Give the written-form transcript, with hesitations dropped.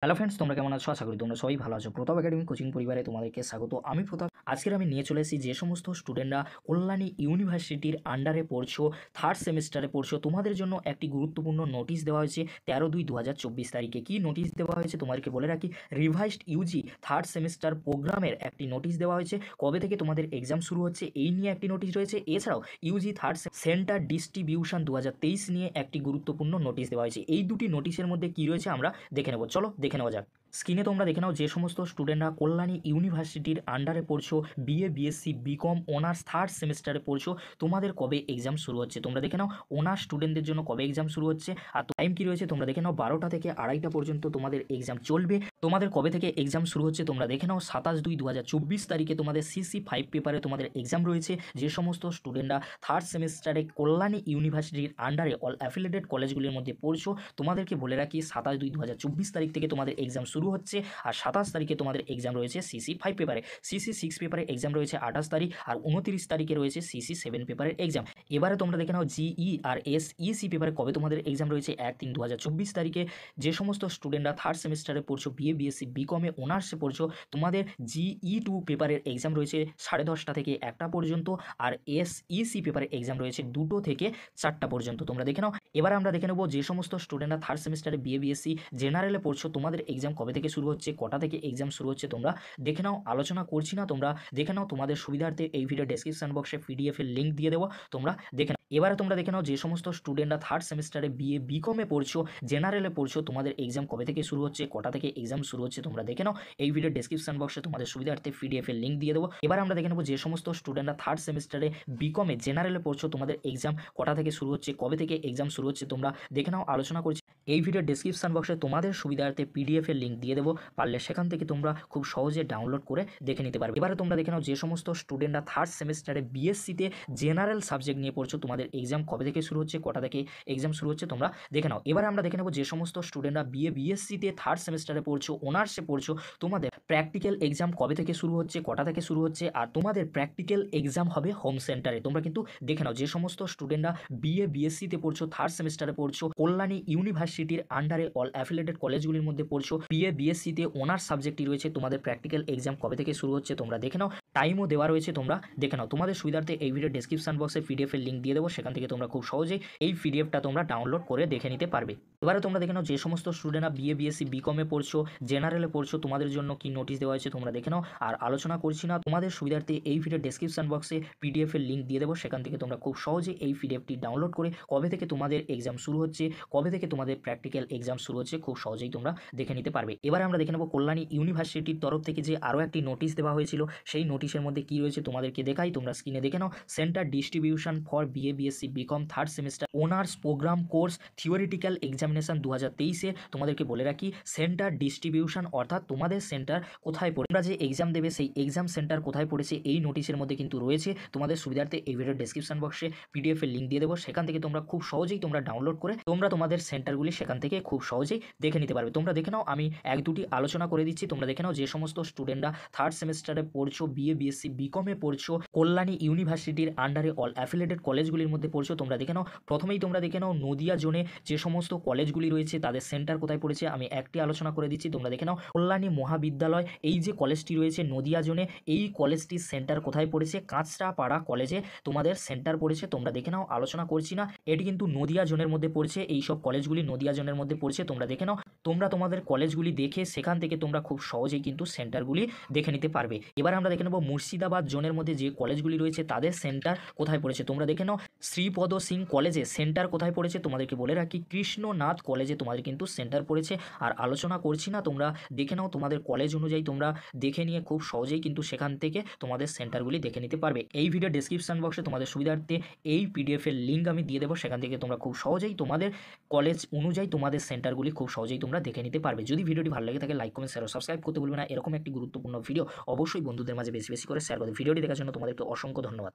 Hello friends, তোমরা কেমন আছো? আশা করি তোমরা সবাই ভালো আছো। প্রতাপ একাডেমি কোচিং পরিবারে তোমাদেরকে স্বাগত। আমি প্রতাপ। আজকের আমি নিয়ে চলে এসেছি যে সমস্ত স্টুডেন্টরা কল্যাণী ইউনিভার্সিটির আন্ডারে পড়ছো, থার্ড সেমিস্টারে পড়ছো, তোমাদের জন্য একটি গুরুত্বপূর্ণ নোটিশ দেওয়া হয়েছে 13/2/2024 তারিখে। কি নোটিশ দেওয়া হয়েছে তোমাদেরকে বলে রাখি। রিভাইসড ইউজি থার্ড সেমিস্টার প্রোগ্রামের একটি নোটিশ দেওয়া হয়েছে। কবে থেকে তোমাদের এক্সাম শুরু হচ্ছে এই নিয়ে একটি নোটিশ রয়েছে। এছাড়াও ইউজি থার্ড সেন্টার ডিস্ট্রিবিউশন 2023 নিয়ে একটি গুরুত্বপূর্ণ নোটিশ দেওয়া হয়েছে। এই দুটি নোটিশের মধ্যে কি রয়েছে আমরা দেখে নেব। চলো দেখে নেওয়া যাক। স্ক্রিনে তোমরা দেখে নাও যে সমস্ত স্টুডেন্টরা কল্যাণী ইউনিভার্সিটির আন্ডারে পড়ছো, BA BSc BCom honours third সেমিস্টারে পড়ছো, তোমাদের কবে এক্সাম শুরু হচ্ছে তোমরা দেখে নাও। অনার্স স্টুডেন্টদের জন্য কবে এক্সাম শুরু হচ্ছে আর টাইম কি রয়েছে তোমরা দেখে নাও। 12টা থেকে 2:30 পর্যন্ত তোমাদের এক্সাম চলবে। তোমাদের কবে থেকে এক্সাম শুরু হচ্ছে তোমরা দেখে নাও। 27/2/2024 তারিখে তোমাদের CC5 পেপারে তোমাদের এক্সাম রয়েছে। যে সমস্ত স্টুডেন্টরা থার্ড সেমিস্টারে কল্যাণী ইউনিভার্সিটির আন্ডারে অল অ্যাফিলিয়েটেড কলেজগুলির মধ্যে পড়ছো, তোমাদেরকে বলে রাখি 27/2/2024 তারিখ থেকে তোমাদের এক্সাম শুরু হচ্ছে। আর 27 তারিখে তোমাদের এক্সাম রয়েছে CC5 পেপারে। CC6 পেপারে এক্সাম রয়েছে 28 তারিখ আর 29 তারিখে রয়েছে CC7 পেপারের এক্সাম। এবারে তোমরা দেখে নাও জিই আর SEC পেপারে কবে তোমাদের এক্সাম রয়েছে 1/3/2024 তারিখে। যে সমস্ত স্টুডেন্টরা থার্ড সেমিস্টারে পড়ছো, বিএ বিএসসি বিকমে অনার্সে পড়ছো, তোমাদের GE2 পেপারের এক্সাম রয়েছে 10:30 থেকে 1টা পর্যন্ত। আর SEC পেপারের এক্সাম রয়েছে 2টো থেকে 4টা পর্যন্ত। তোমরা দেখে নাও। এবার আমরা দেখে নেব যে সমস্ত স্টুডেন্টরা থার্ড সেমিস্টারে বিএ বিএসসি জেনারেলে পড়ছো, তোমাদের এক্সাম কবে থেকে শুরু হচ্ছে, কটা থেকে এক্সাম শুরু হচ্ছে তোমরা দেখে নাও। আলোচনা করছি না, তোমরা দেখে নাও। তোমাদের সুবিধার্থে এই ভিডিও ডেসক্রিপশন বক্সে PDF এর লিঙ্ক দিয়ে দেবো, তোমরা দেখে নাও। এবারে তোমরা দেখে নাও যে সমস্ত স্টুডেন্টরা থার্ড সেমিস্টারে বিএ বিকমে পড়ছো, জেনারেলে পড়ছো, তোমাদের এক্সাম কবে থেকে শুরু হচ্ছে, কটা থেকে এক্সাম শুরু হচ্ছে তোমরা দেখে নাও। এই ভিডিও ডেসক্রিপশন বক্সে তোমাদের সুবিধার্থে PDF এর লিঙ্ক দিয়ে দেবো। এবার আমরা দেখে নেবো যে সমস্ত স্টুডেন্টরা থার্ড সেমিস্টারে বিকমে জেনারেলে পড়ছো, তোমাদের এক্সাম কটা থেকে শুরু হচ্ছে, কবে থেকে এক্সাম শুরু হচ্ছে তোমরা দেখে নাও। আলোচনা করছি। এই ভিডিও ডেসক্রিপশন বক্সে তোমাদের সুবিধার্থে PDF এর লিঙ্ক দিয়ে দেবো, পারলে সেখান থেকে তোমরা খুব সহজে ডাউনলোড করে দেখে নিতে পারবে। এবারে তোমরা দেখে নাও যে সমস্ত স্টুডেন্টরা থার্ড সেমিস্টারে বিএসসিতে জেনারেল সাবজেক্ট নিয়ে পড়ছো, তোমাদের এক্সাম কবে থেকে শুরু হচ্ছে, কটা থেকে এক্সাম শুরু হচ্ছে তোমরা দেখে নাও। এবারে আমরা দেখে নেবো যে সমস্ত স্টুডেন্টরা বিএ বিএসসিতে থার্ড সেমিস্টারে পড়ছো, অনার্সে পড়ছো, তোমাদের প্র্যাকটিক্যাল এক্সাম কবে থেকে শুরু হচ্ছে, কটা থেকে শুরু হচ্ছে। আর তোমাদের প্র্যাকটিক্যাল এক্সাম হবে হোম সেন্টারে। তোমরা কিন্তু দেখে নাও যে সমস্ত স্টুডেন্টরা বিএ বিএসসিতে পড়ছো, থার্ড সেমিস্টারে পড়ছো, কল্যাণী ইউনিভার্সিটির আন্ডারে অল অ্যাফিলিয়েটেড কলেজগুলির মধ্যে পড়ছো, বিএ বিএসসিতে অনার্স সাবজেক্টই রয়েছে, তোমাদের প্র্যাকটিক্যাল এক্সাম কবে থেকে শুরু হচ্ছে তোমরা দেখে নাও। টাইমও দেওয়া রয়েছে, তোমরা দেখে নাও। তোমাদের সুবিধার্থে এই ভিডিও ডেসক্রিপশন বক্সে PDF এর লিঙ্ক দিয়ে দেবো, সেখান থেকে তোমরা খুব সহজেই এই PDFটা তোমরা ডাউনলোড করে দেখে নিতে পারবে। এবারে তোমরা দেখে নাও যে সমস্ত স্টুডেন্টরা বিএ বিএসসি বিকমে পড়ছো, জেনারেলে পড়ছো, তোমাদের জন্য কি নোটিশ দেওয়া হয়েছে তোমরা দেখে নাও। আর আলোচনা করছি না, তোমাদের সুবিধার্থে এই ভিডিও ডেসক্রিপশন বক্সে PDF এর লিঙ্ক দিয়ে দেবো, সেখান থেকে তোমরা খুব সহজে এই PDFটি ডাউনলোড করে কবে থেকে তোমাদের এক্সাম শুরু হচ্ছে, কবে থেকে তোমাদের প্র্যাকটিক্যাল এক্সাম শুরু হচ্ছে খুব সহজেই তোমরা দেখে নিতে পারবে। এবারে আমরা দেখে নেব কল্যাণী ইউনিভার্সিটির তরফ থেকে যে আরও একটি নোটিশ দেওয়া হয়েছিল, সেই নোটিশের মধ্যে কি রয়েছে তোমাদেরকে দেখাই। তোমরা স্ক্রিনে দেখে নাও। Centre distribution for BA BSc BCom third semester honours programme course theoretical examination 2023-এ তোমাদেরকে বলে রাখি সেন্টার ডিস্ট্রিবিউশন অর্থাৎ তোমাদের সেন্টার কোথায় পড়ে, তোমরা যে এক্সাম দেবে সেই এক্সাম সেন্টার কোথায় পড়েছে এই নোটিশের মধ্যে কিন্তু রয়েছে। তোমাদের সুবিধার্থে এই ভিডিও ডেসক্রিপশন বক্সে PDF এর লিঙ্ক দিয়ে দেবো, সেখান থেকে তোমরা খুব সহজেই তোমরা ডাউনলোড করে তোমরা তোমাদের সেন্টারগুলি সেখান থেকে খুব সহজেই দেখে নিতে পারবে। তোমরা দেখে নাও, আমি এক দুটি আলোচনা করে দিচ্ছি। তোমরা দেখে নাও যে সমস্ত স্টুডেন্টরা থার্ড সেমিস্টারে পড়ছো, বিএ বিএসসি বিকমে পড়ছো, কল্যাণী ইউনিভার্সিটির আন্ডারে অল অ্যাফিলিয়েটেড কলেজগুলির মধ্যে পড়ছো, তোমরা দেখে নাও। প্রথমেই তোমরা দেখে নাও নদিয়া জোনে যে সমস্ত কলেজগুলি রয়েছে তাদের সেন্টার কোথায় পড়েছে আমি একটি আলোচনা করে দিচ্ছি। তোমরা দেখে নাও কল্যাণী মহাবিদ্যালয়, এই যে কলেজটি রয়েছে নদিয়া জোনে, এই কলেজটির সেন্টার কোথায় পড়েছে, কাঁচরাপাড়া কলেজে তোমাদের সেন্টার পড়েছে। তোমরা দেখে নাও, আলোচনা করছি না, এটি কিন্তু নদিয়া জোনের মধ্যে পড়ছে। এই সব কলেজগুলি নদিয়া জোনের মধ্যে পড়ছে, তোমরা দেখে নাও। তোমরা তোমাদের কলেজগুলি দেখে সেখান থেকে তোমরা খুব সহজেই কিন্তু সেন্টারগুলি দেখে নিতে পারবে। এবার আমরা দেখে নেব মুর্শিদাবাদ জোনের মধ্যে যে কলেজগুলি রয়েছে তাদের সেন্টার কোথায় পড়েছে। তোমরা দেখে নাও শ্রীপদ সিং কলেজে সেন্টার কোথায় পড়েছে, তোমাদেরকে বলে রাখি কৃষ্ণনাথ কলেজে তোমাদের কিন্তু সেন্টার পড়েছে। আর আলোচনা করছি না, তোমরা দেখে নাও। তোমাদের কলেজ অনুযায়ী তোমরা দেখে নিয়ে খুব সহজেই কিন্তু সেখান থেকে তোমাদের সেন্টারগুলি দেখে নিতে পারবে। এই ভিডিও ডেসক্রিপশন বক্সে তোমাদের সুবিধার্থে এই PDF এর লিঙ্ক আমি দিয়ে দেবো, সেখান থেকে তোমরা খুব সহজেই তোমাদের কলেজ অনুযায়ী তোমাদের সেন্টারগুলি খুব সহজেই তোমরা দেখে নিতে পারবে। যদি ভিডিওটি ভালো লাগে থাকে লাইক কমেন্ট শেয়ার ও সাবস্ক্রাইব করতে ভুলবে না। এরকম একটি গুরুত্বপূর্ণ ভিডিও অবশ্যই বন্ধুদের মাঝে বেশি বেশি করে শেয়ার করবে। ভিডিওটি দেখার জন্য তোমাদেরকে অসংখ্য ধন্যবাদ।